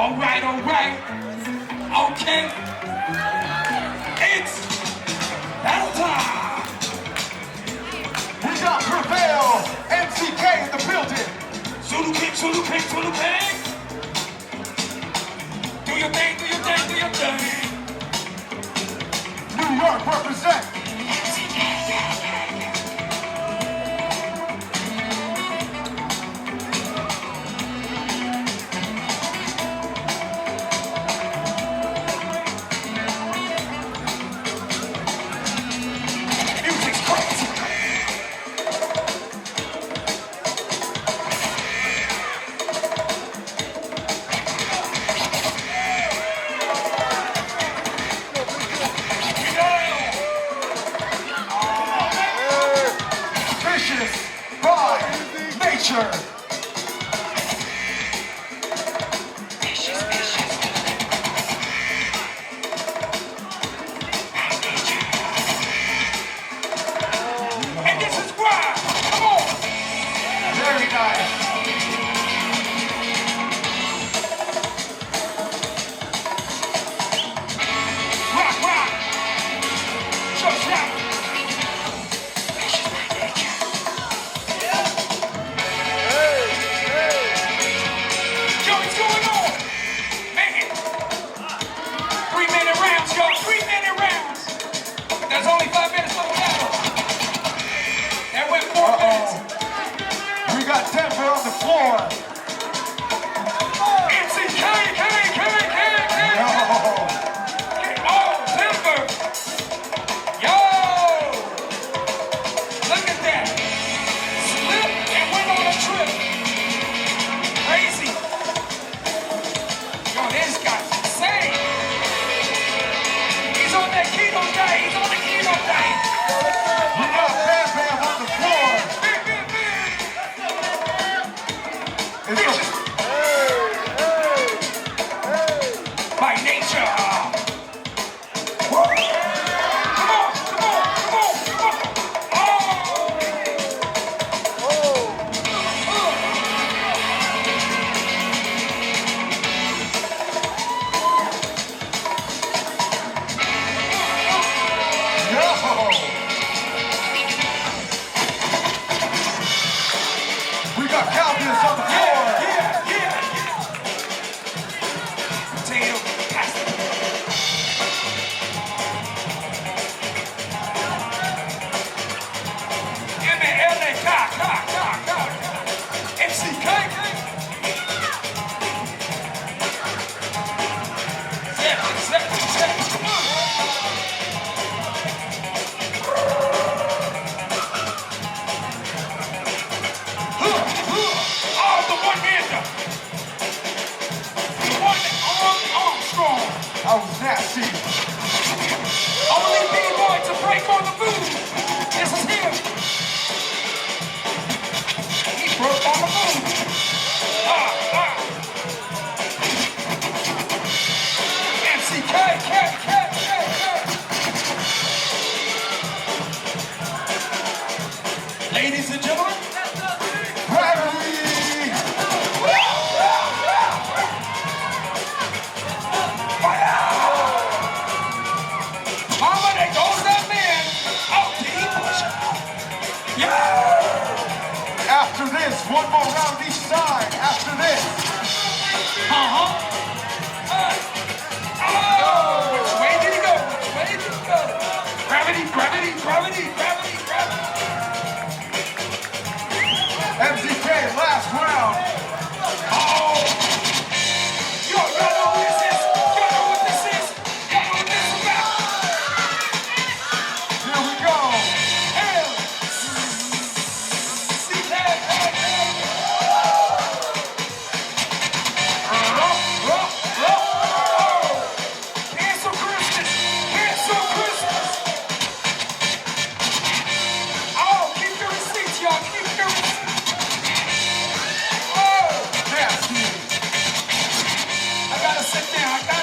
All right. Okay. It's battle time. We got Prevail, MZK in the building. Zulu King. Do your thing. New York represent. Music's crazy. Vicious by nature. And this is why. Come on. Very nice. Rock. Just rock. Yo, what's going on? Man. 3-minute rounds, y'all. 3-minute rounds. But there's only 5 minutes for the battle. That went 4 minutes. We got Denver on the floor. MZK. No. Oh, Denver. Yo. Look at that. Slipped and went on a trip. Crazy. Yo, this guy's insane. He's on that keto diet. We got Bam Bam on the floor. It's a By nature. Woo. Come on. Oh. yo. We got Calvin's on the floor. Yeah. Potato pasta. MZK. MZK. Zip. Come on. Oh, the one-hander. The one-arm Armstrong. I was nasty. Only B-boy to break on the move. This is him. He broke on the move. MZK. Ladies and gentlemen, Gravity. mama, there goes that man. Oh, did he push? Yeah. After this, one more round each side. After this. Oh, which way did he go? Gravity. MZK, last round. Oh. Y'all know what this is. Y'all know what this is about. Here we go. Cancel Christmas. Oh, keep your receipts, y'all. Keep your receipts. Oh, Nasty. I gotta sit down.